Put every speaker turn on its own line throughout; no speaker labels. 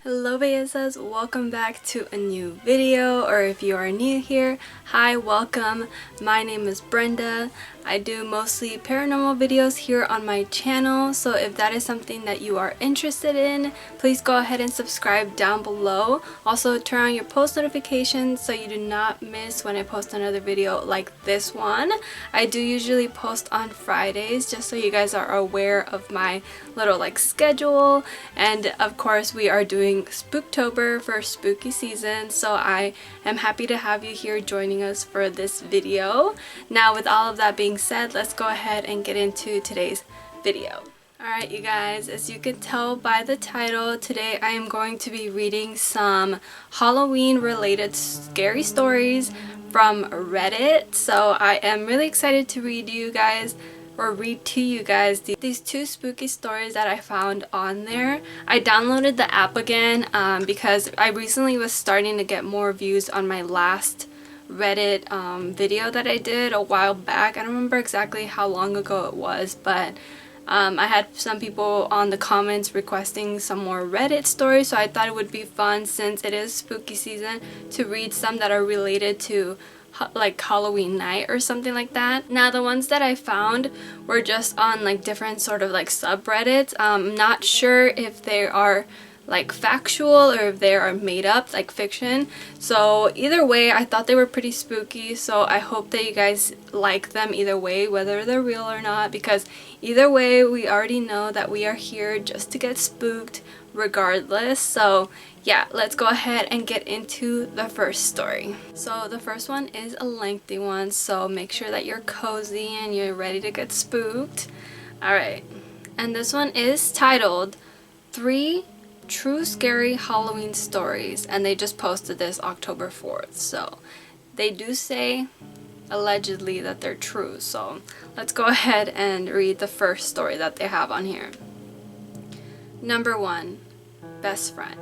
Hello Bellezas, welcome back to a new video, or if you are new here, hi, welcome. My name is Brenda. I do mostly paranormal videos here on my channel, so if that is something that you are interested in, please go ahead and subscribe down below. Also turn on your post notifications so you do not miss when I post another video like this one. I do usually post on Fridays just so you guys are aware of my little schedule, and of course we are doing Spooktober for spooky season, so I am happy to have you here joining us for this video. Now, with all of that being said, let's go ahead and get into today's video. Alright you guys, as you can tell by the title, today I am going to be reading some Halloween related scary stories from Reddit. So I am really excited to read to you guys these two spooky stories that I found on there. I downloaded the app again because I recently was starting to get more views on my last Reddit video that I did a while back. I don't remember exactly how long ago it was, but I had some people on the comments requesting some more Reddit stories, so I thought it would be fun, since it is spooky season, to read some that are related to Halloween night or something like that. Now, the ones that I found were just on different sort of subreddits. I'm not sure if they are factual or if they are made up, fiction. So either way, I thought they were pretty spooky, so I hope that you guys like them either way, whether they're real or not, because either way we already know that we are here just to get spooked regardless. So yeah, let's go ahead and get into the first story. So the first one is a lengthy one, so make sure that you're cozy and you're ready to get spooked. Alright, and this one is titled 3 True Scary Halloween Stories, and they just posted this October 4th, so they do say allegedly that they're true. So let's go ahead and read the first story that they have on here. Number 1, best friend.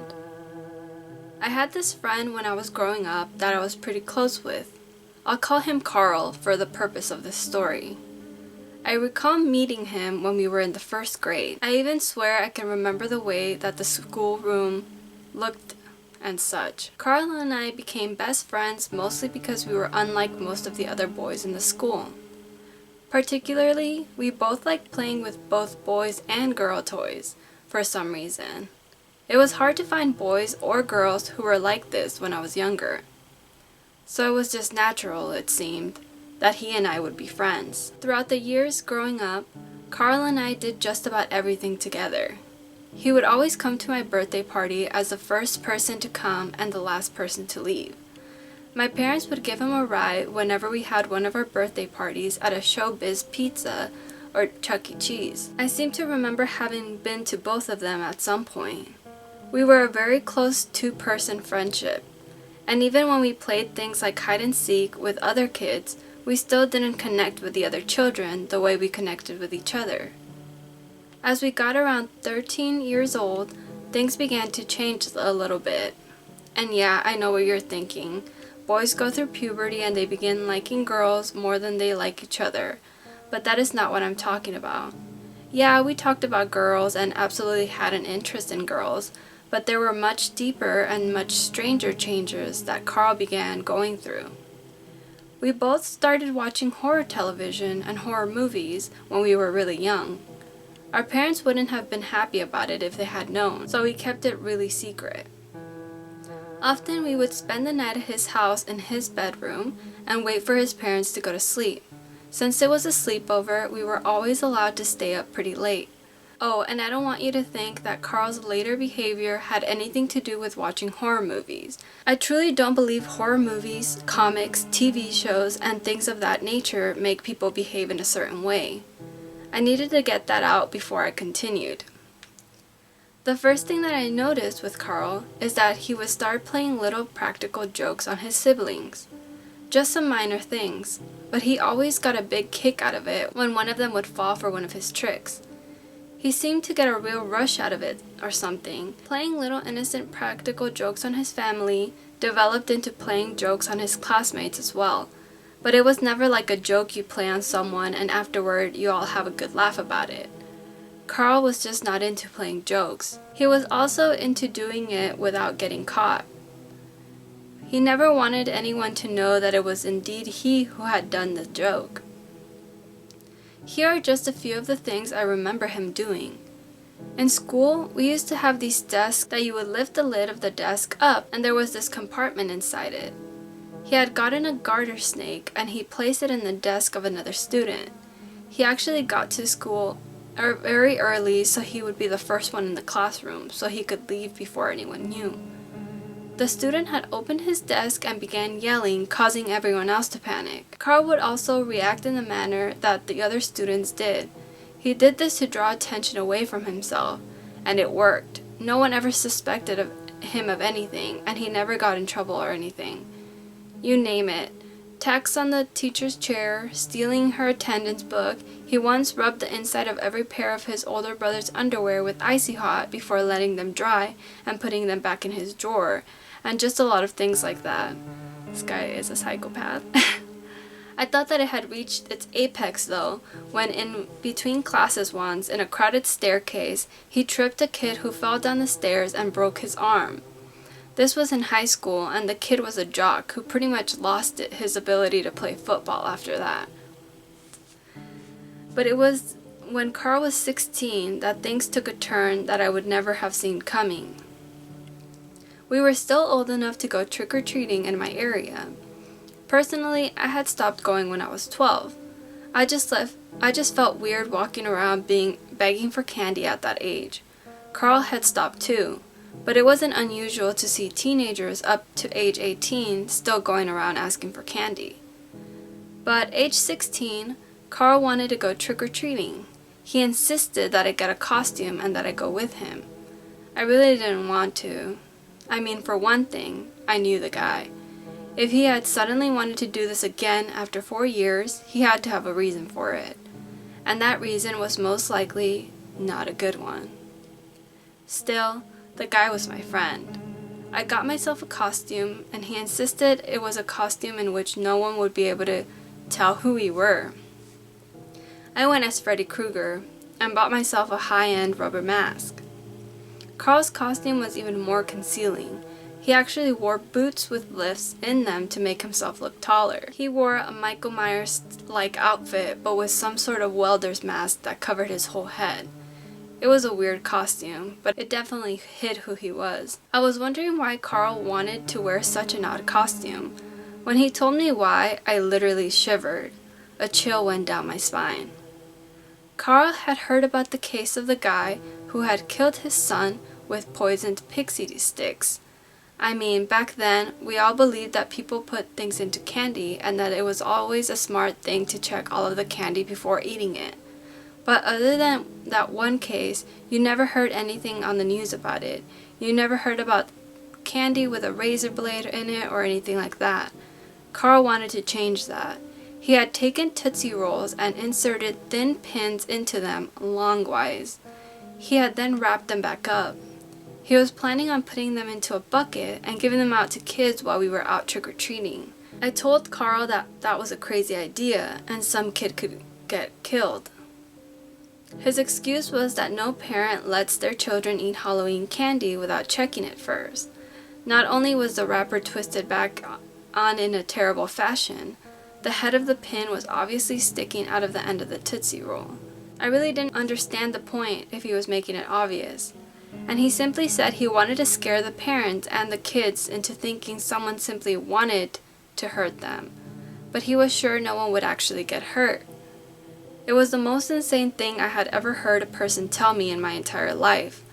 I had this friend when I was growing up that I was pretty close with. I'll call him Carl for the purpose of this story. I recall meeting him when we were in the first grade. I even swear I can remember the way that the schoolroom looked and such. Carl and I became best friends mostly because we were unlike most of the other boys in the school. Particularly, we both liked playing with both boys and girl toys for some reason. It was hard to find boys or girls who were like this when I was younger. So it was just natural, it seemed, that he and I would be friends. Throughout the years growing up, Carl and I did just about everything together. He would always come to my birthday party as the first person to come and the last person to leave. My parents would give him a ride whenever we had one of our birthday parties at a Showbiz Pizza or Chuck E. Cheese. I seem to remember having been to both of them at some point. We were a very close two-person friendship, and even when we played things like hide and seek with other kids, we still didn't connect with the other children the way we connected with each other. As we got around 13 years old, things began to change a little bit. And yeah, I know what you're thinking. Boys go through puberty and they begin liking girls more than they like each other. But that is not what I'm talking about. Yeah, we talked about girls and absolutely had an interest in girls, but there were much deeper and much stranger changes that Carl began going through. We both started watching horror television and horror movies when we were really young. Our parents wouldn't have been happy about it if they had known, so we kept it really secret. Often we would spend the night at his house in his bedroom and wait for his parents to go to sleep. Since it was a sleepover, we were always allowed to stay up pretty late. Oh, and I don't want you to think that Carl's later behavior had anything to do with watching horror movies. I truly don't believe horror movies, comics, TV shows, and things of that nature make people behave in a certain way. I needed to get that out before I continued. The first thing that I noticed with Carl is that he would start playing little practical jokes on his siblings. Just some minor things, but he always got a big kick out of it when one of them would fall for one of his tricks. He seemed to get a real rush out of it or something. Playing little innocent practical jokes on his family developed into playing jokes on his classmates as well. But it was never like a joke you play on someone and afterward you all have a good laugh about it. Carl was just not into playing jokes. He was also into doing it without getting caught. He never wanted anyone to know that it was indeed he who had done the joke. Here are just a few of the things I remember him doing. In school, we used to have these desks that you would lift the lid of the desk up and there was this compartment inside it. He had gotten a garter snake and he placed it in the desk of another student. He actually got to school very early so he would be the first one in the classroom so he could leave before anyone knew. The student had opened his desk and began yelling, causing everyone else to panic. Carl would also react in the manner that the other students did. He did this to draw attention away from himself, and it worked. No one ever suspected him of anything, and he never got in trouble or anything. You name it. Tacks on the teacher's chair, stealing her attendance book. He once rubbed the inside of every pair of his older brother's underwear with icy hot before letting them dry and putting them back in his drawer, and just a lot of things like that. This guy is a psychopath. I thought that it had reached its apex though, when in between classes once, in a crowded staircase, he tripped a kid who fell down the stairs and broke his arm. This was in high school, and the kid was a jock who pretty much lost his ability to play football after that. But it was when Carl was 16 that things took a turn that I would never have seen coming. We were still old enough to go trick-or-treating in my area. Personally, I had stopped going when I was 12. I just felt weird walking around begging for candy at that age. Carl had stopped too, but it wasn't unusual to see teenagers up to age 18 still going around asking for candy. But at age 16, Carl wanted to go trick-or-treating. He insisted that I get a costume and that I go with him. I really didn't want to. I mean, for one thing, I knew the guy. If he had suddenly wanted to do this again after 4 years, he had to have a reason for it. And that reason was most likely not a good one. Still, the guy was my friend. I got myself a costume, and he insisted it was a costume in which no one would be able to tell who we were. I went as Freddy Krueger and bought myself a high-end rubber mask. Carl's costume was even more concealing. He actually wore boots with lifts in them to make himself look taller. He wore a Michael Myers-like outfit, but with some sort of welder's mask that covered his whole head. It was a weird costume, but it definitely hid who he was. I was wondering why Carl wanted to wear such an odd costume. When he told me why, I literally shivered. A chill went down my spine. Carl had heard about the case of the guy who had killed his son with poisoned pixie sticks. I mean, back then, we all believed that people put things into candy and that it was always a smart thing to check all of the candy before eating it. But other than that one case, you never heard anything on the news about it. You never heard about candy with a razor blade in it or anything like that. Carl wanted to change that. He had taken Tootsie Rolls and inserted thin pins into them longwise. He had then wrapped them back up. He was planning on putting them into a bucket and giving them out to kids while we were out trick-or-treating. I told Carl that that was a crazy idea and some kid could get killed. His excuse was that no parent lets their children eat Halloween candy without checking it first. Not only was the wrapper twisted back on in a terrible fashion, the head of the pin was obviously sticking out of the end of the Tootsie Roll. I really didn't understand the point if he was making it obvious. And he simply said he wanted to scare the parents and the kids into thinking someone simply wanted to hurt them. But he was sure no one would actually get hurt. It was the most insane thing I had ever heard a person tell me in my entire life.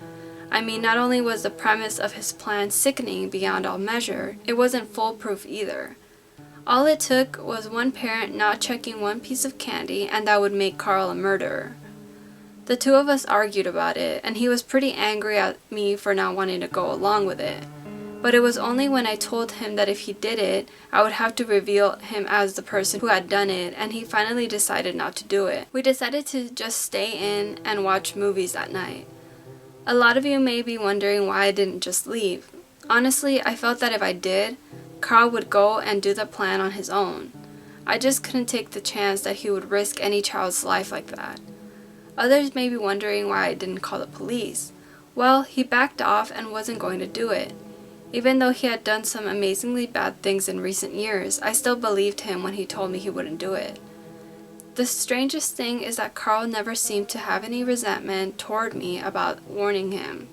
I mean, not only was the premise of his plan sickening beyond all measure, it wasn't foolproof either. All it took was one parent not checking one piece of candy and that would make Carl a murderer. The two of us argued about it, and he was pretty angry at me for not wanting to go along with it. But it was only when I told him that if he did it, I would have to reveal him as the person who had done it, and he finally decided not to do it. We decided to just stay in and watch movies that night. A lot of you may be wondering why I didn't just leave. Honestly, I felt that if I did, Carl would go and do the plan on his own. I just couldn't take the chance that he would risk any child's life like that. Others may be wondering why I didn't call the police. Well, he backed off and wasn't going to do it. Even though he had done some amazingly bad things in recent years, I still believed him when he told me he wouldn't do it. The strangest thing is that Carl never seemed to have any resentment toward me about warning him.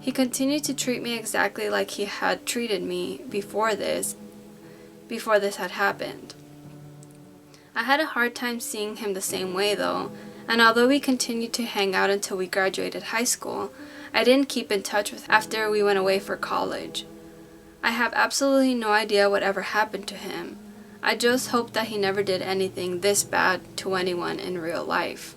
He continued to treat me exactly like he had treated me before this had happened. I had a hard time seeing him the same way though, and although we continued to hang out until we graduated high school, I didn't keep in touch with him after we went away for college. I have absolutely no idea whatever happened to him. I just hope that he never did anything this bad to anyone in real life.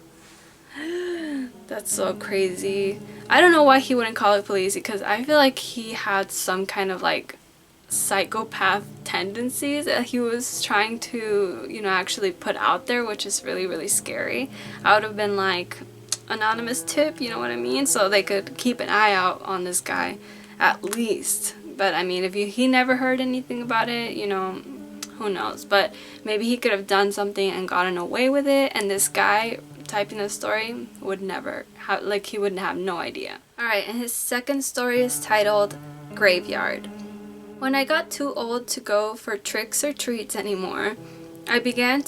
That's so crazy. I don't know why he wouldn't call the police, because I feel like he had some kind of like psychopath tendencies that he was trying to, actually put out there, which is really, really scary. I would have been like, anonymous tip, you know what I mean? So they could keep an eye out on this guy, at least. But I mean, if he never heard anything about it, who knows? But maybe he could have done something and gotten away with it, and this guy typing the story would never have, he wouldn't have no idea. Alright, and his second story is titled Graveyard. When I got too old to go for tricks or treats anymore, I began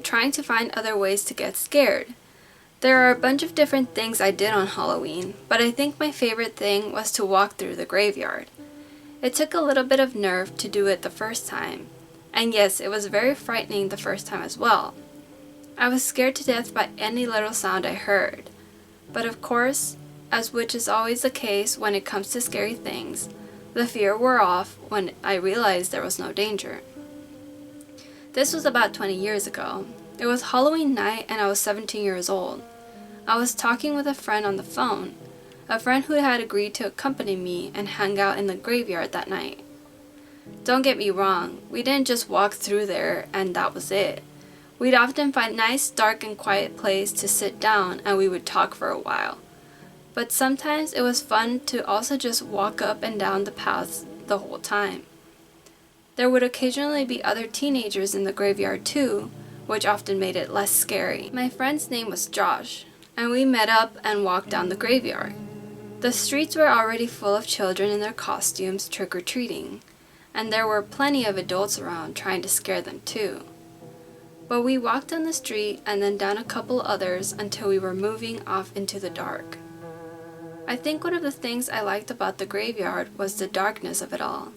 trying to find other ways to get scared. There are a bunch of different things I did on Halloween, but I think my favorite thing was to walk through the graveyard. It took a little bit of nerve to do it the first time, and yes, it was very frightening the first time as well. I was scared to death by any little sound I heard. But of course, as which is always the case when it comes to scary things, the fear wore off when I realized there was no danger. This was about 20 years ago. It was Halloween night and I was 17 years old. I was talking with a friend on the phone, a friend who had agreed to accompany me and hang out in the graveyard that night. Don't get me wrong, we didn't just walk through there and that was it. We'd often find a nice, dark, and quiet place to sit down and we would talk for a while. But sometimes it was fun to also just walk up and down the paths the whole time. There would occasionally be other teenagers in the graveyard too, which often made it less scary. My friend's name was Josh, and we met up and walked down the graveyard. The streets were already full of children in their costumes trick-or-treating, and there were plenty of adults around trying to scare them too. But we walked down the street and then down a couple others until we were moving off into the dark. I think one of the things I liked about the graveyard was the darkness of it all.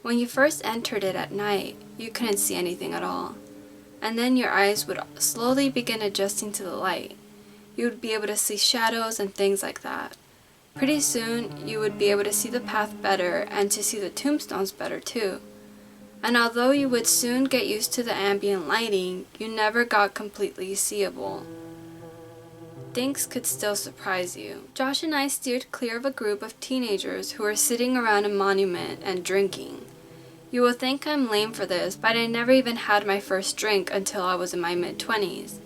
When you first entered it at night, you couldn't see anything at all. And then your eyes would slowly begin adjusting to the light. You would be able to see shadows and things like that. Pretty soon, you would be able to see the path better and to see the tombstones better too. And although you would soon get used to the ambient lighting, you never got completely seeable. Things could still surprise you. Josh and I steered clear of a group of teenagers who were sitting around a monument and drinking. You will think I'm lame for this, but I never even had my first drink until I was in my mid-20s.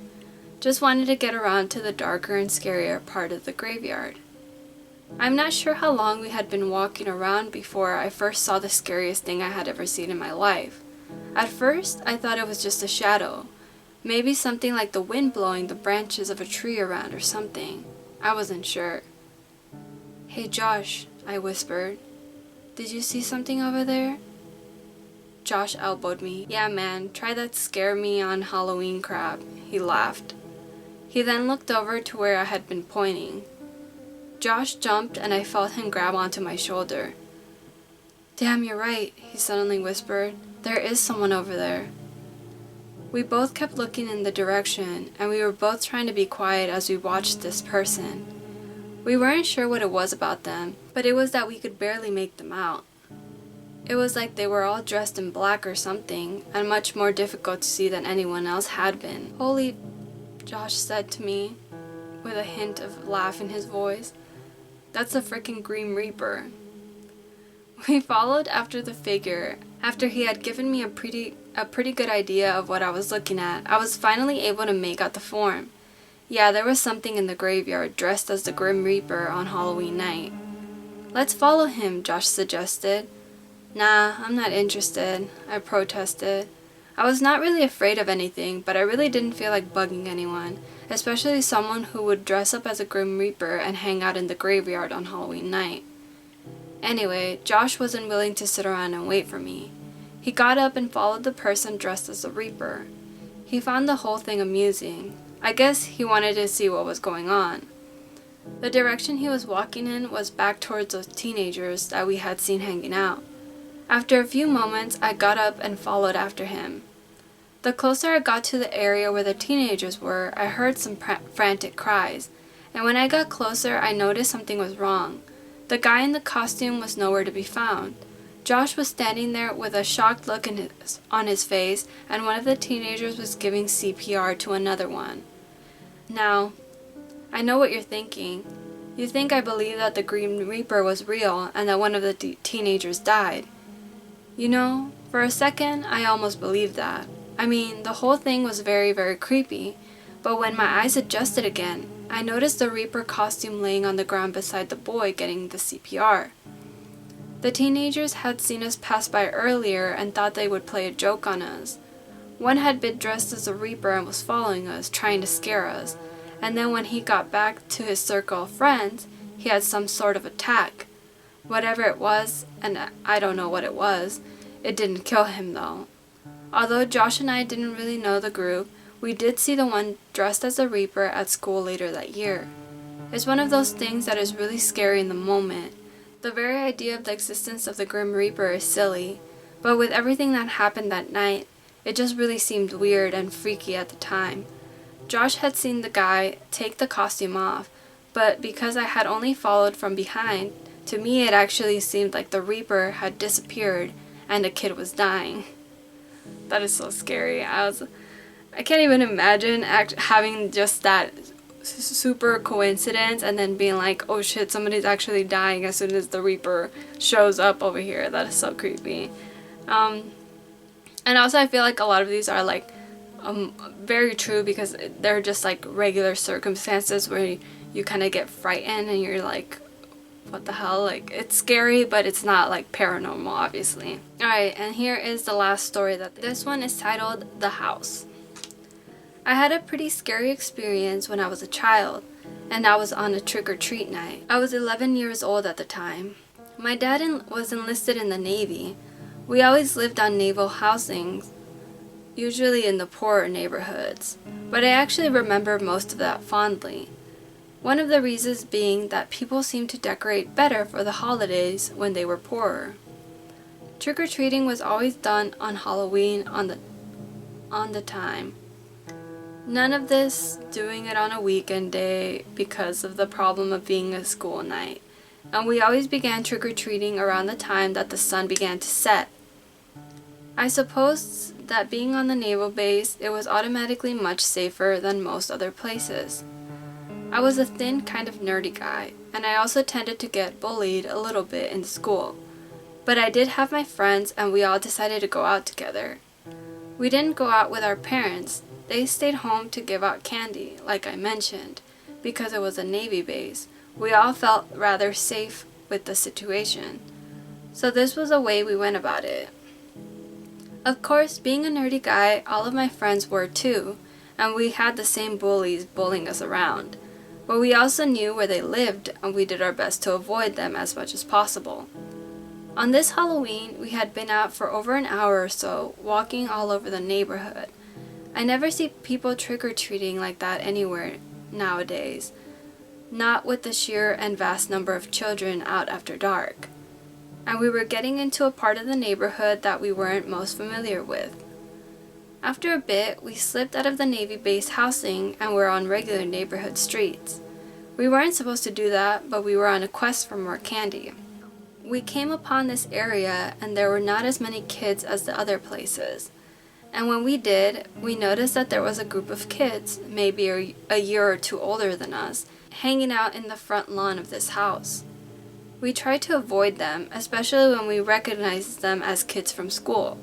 Just wanted to get around to the darker and scarier part of the graveyard. I'm not sure how long we had been walking around before I first saw the scariest thing I had ever seen in my life. At first, I thought it was just a shadow. Maybe something like the wind blowing the branches of a tree around or something. I wasn't sure. "Hey Josh," I whispered. "Did you see something over there?" Josh elbowed me. "Yeah man, try that scare me on Halloween crap." He laughed. He then looked over to where I had been pointing. Josh jumped and I felt him grab onto my shoulder. "Damn, you're right," he suddenly whispered. "There is someone over there." We both kept looking in the direction, and we were both trying to be quiet as we watched this person. We weren't sure what it was about them, but it was that we could barely make them out. It was like they were all dressed in black or something, and much more difficult to see than anyone else had been. "Holy," Josh said to me, with a hint of laugh in his voice. "That's a frickin' Grim Reaper." We followed after the figure. After he had given me a pretty good idea of what I was looking at, I was finally able to make out the form. Yeah, there was something in the graveyard dressed as the Grim Reaper on Halloween night. "Let's follow him," Josh suggested. "Nah, I'm not interested," I protested. I was not really afraid of anything, but I really didn't feel like bugging anyone, especially someone who would dress up as a Grim Reaper and hang out in the graveyard on Halloween night. Anyway, Josh wasn't willing to sit around and wait for me. He got up and followed the person dressed as the Reaper. He found the whole thing amusing. I guess he wanted to see what was going on. The direction he was walking in was back towards those teenagers that we had seen hanging out. After a few moments, I got up and followed after him. The closer I got to the area where the teenagers were, I heard some frantic cries, and when I got closer, I noticed something was wrong. The guy in the costume was nowhere to be found. Josh was standing there with a shocked look on his face, and one of the teenagers was giving CPR to another one. Now, I know what you're thinking. You think I believe that the Grim Reaper was real and that one of the teenagers died. You know, for a second, I almost believed that. I mean, the whole thing was very, very creepy, but when my eyes adjusted again, I noticed the Reaper costume laying on the ground beside the boy getting the CPR. The teenagers had seen us pass by earlier and thought they would play a joke on us. One had been dressed as a Reaper and was following us, trying to scare us, and then when he got back to his circle of friends, he had some sort of attack. Whatever it was, and I don't know what it was, it didn't kill him though. Although Josh and I didn't really know the group, we did see the one dressed as a Reaper at school later that year. It's one of those things that is really scary in the moment. The very idea of the existence of the Grim Reaper is silly, but with everything that happened that night, it just really seemed weird and freaky at the time. Josh had seen the guy take the costume off, but because I had only followed from behind, to me it actually seemed like the Reaper had disappeared and a kid was dying. That is so scary. I can't even imagine having just that super coincidence and then being like, oh shit, somebody's actually dying as soon as the Reaper shows up over here. That is so creepy. And also I feel like a lot of these are like very true because they're just like regular circumstances where you kind of get frightened and you're like, what the hell? Like, it's scary, but it's not like paranormal, obviously. Alright, and here is the last story. This one is titled The House. I had a pretty scary experience when I was a child, and I was on a trick-or-treat night. I was 11 years old at the time. My dad was enlisted in the Navy. We always lived on naval housings, usually in the poorer neighborhoods, but I actually remember most of that fondly. One of the reasons being that people seemed to decorate better for the holidays when they were poorer. Trick-or-treating was always done on Halloween on the time. None of this doing it on a weekend day because of the problem of being a school night, and we always began trick-or-treating around the time that the sun began to set. I suppose that being on the naval base, it was automatically much safer than most other places. I was a thin kind of nerdy guy, and I also tended to get bullied a little bit in school. But I did have my friends and we all decided to go out together. We didn't go out with our parents. They stayed home to give out candy, like I mentioned, because it was a Navy base. We all felt rather safe with the situation. So this was the way we went about it. Of course, being a nerdy guy, all of my friends were too, and we had the same bullies bullying us around. But we also knew where they lived, and we did our best to avoid them as much as possible. On this Halloween, we had been out for over an hour or so, walking all over the neighborhood. I never see people trick-or-treating like that anywhere nowadays, not with the sheer and vast number of children out after dark. And we were getting into a part of the neighborhood that we weren't most familiar with. After a bit, we slipped out of the Navy base housing and were on regular neighborhood streets. We weren't supposed to do that, but we were on a quest for more candy. We came upon this area and there were not as many kids as the other places. And when we did, we noticed that there was a group of kids, maybe a year or two older than us, hanging out in the front lawn of this house. We tried to avoid them, especially when we recognized them as kids from school.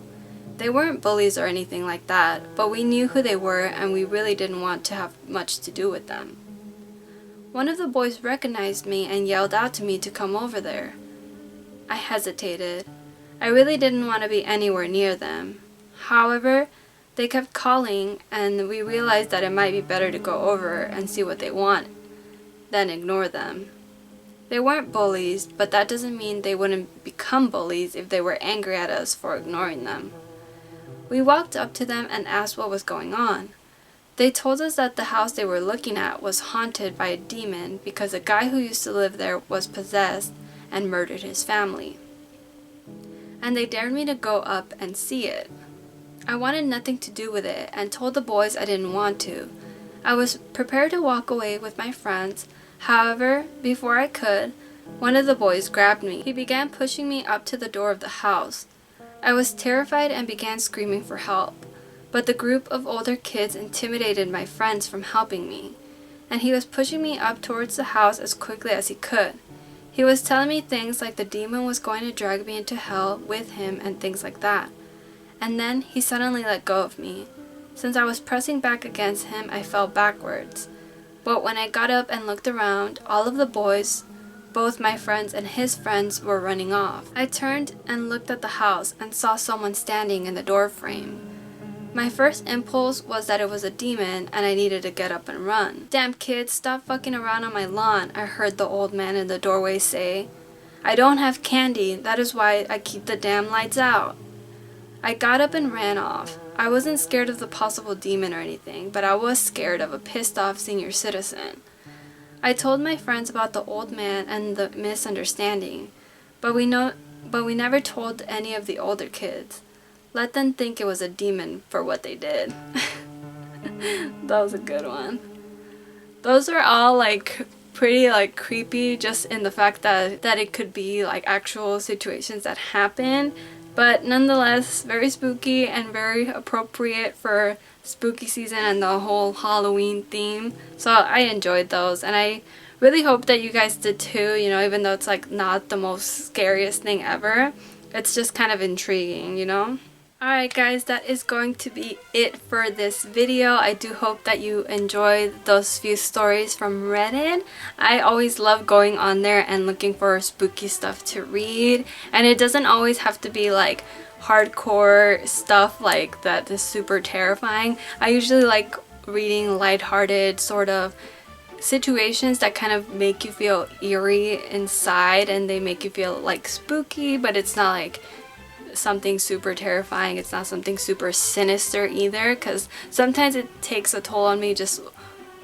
They weren't bullies or anything like that, but we knew who they were and we really didn't want to have much to do with them. One of the boys recognized me and yelled out to me to come over there. I hesitated. I really didn't want to be anywhere near them. However, They kept calling, and we realized that it might be better to go over and see what they want than ignore them. They weren't bullies, but that doesn't mean they wouldn't become bullies if they were angry at us for ignoring them. We walked up to them and asked what was going on. They told us that the house they were looking at was haunted by a demon because a guy who used to live there was possessed and murdered his family. And they dared me to go up and see it. I wanted nothing to do with it and told the boys I didn't want to. I was prepared to walk away with my friends. However, before I could, one of the boys grabbed me. He began pushing me up to the door of the house. I was terrified and began screaming for help, but the group of older kids intimidated my friends from helping me, and he was pushing me up towards the house as quickly as he could. He was telling me things like the demon was going to drag me into hell with him and things like that. And then he suddenly let go of me. Since I was pressing back against him, I fell backwards. But when I got up and looked around, all of the boys, both my friends and his friends, were running off. I turned and looked at the house and saw someone standing in the door frame. My first impulse was that it was a demon and I needed to get up and run. "Damn kids, stop fucking around on my lawn," I heard the old man in the doorway say. "I don't have candy, that is why I keep the damn lights out." I got up and ran off. I wasn't scared of the possible demon or anything, but I was scared of a pissed off senior citizen. I told my friends about the old man and the misunderstanding, but we never told any of the older kids. Let them think it was a demon for what they did. That was a good one. Those are all like pretty like creepy, just in the fact that it could be like actual situations that happen. But nonetheless, very spooky and very appropriate for spooky season and the whole Halloween theme. So I enjoyed those, and I really hope that you guys did too, you know, even though it's like not the most scariest thing ever. It's just kind of intriguing, you know? Alright guys, that is going to be it for this video. I do hope that you enjoyed those few stories from Reddit. I always love going on there and looking for spooky stuff to read. And it doesn't always have to be like hardcore stuff like that is super terrifying. I usually like reading lighthearted sort of situations that kind of make you feel eerie inside, and they make you feel like spooky, but it's not like something super terrifying. It's not something super sinister either, because sometimes it takes a toll on me just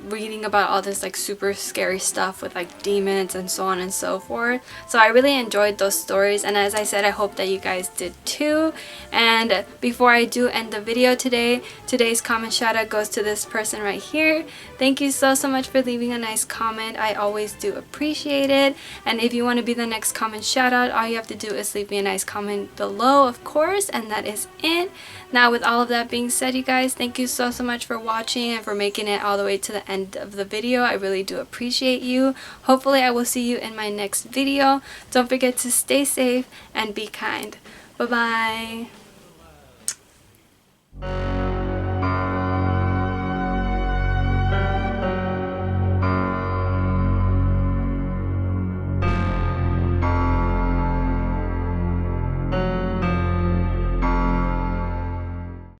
reading about all this like super scary stuff with like demons and so on and so forth. So I really enjoyed those stories, and as I said, I hope that you guys did too. And before I do end the video today, today's comment shout out goes to this person right here. Thank you so much for leaving a nice comment. I always do appreciate it. And if you want to be the next comment shout out, all you have to do is leave me a nice comment below, of course, and that is it. Now with all of that being said, you guys, thank you so much for watching and for making it all the way to the end of the video. I really do appreciate you. Hopefully I will see you in my next video. Don't forget to stay safe and be kind. Bye bye.